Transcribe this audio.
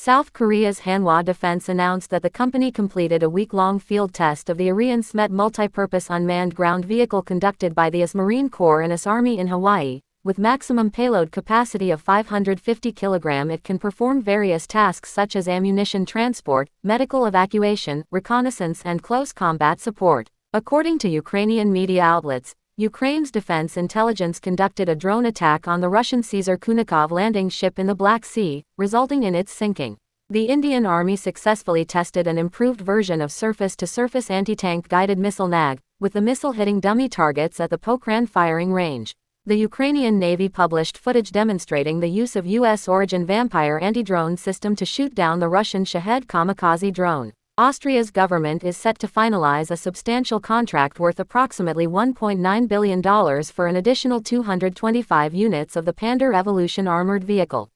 South Korea's Hanwha Defense announced that the company completed a week-long field test of the Ariane SMET multipurpose unmanned ground vehicle conducted by the US Marine Corps and US Army in Hawaii. With maximum payload capacity of 550 kg, it can perform various tasks such as ammunition transport, medical evacuation, reconnaissance and close combat support. According to Ukrainian media outlets, Ukraine's defense intelligence conducted a drone attack on the Russian Caesar Kunikov landing ship in the Black Sea, resulting in its sinking. The Indian Army successfully tested an improved version of surface-to-surface anti-tank guided missile NAG, with the missile hitting dummy targets at the Pokhran firing range. The Ukrainian Navy published footage demonstrating the use of US-origin Vampire anti-drone system to shoot down the Russian Shahed kamikaze drone. Austria's government is set to finalize a substantial contract worth approximately $1.9 billion for an additional 225 units of the Pandur Evolution armored vehicle.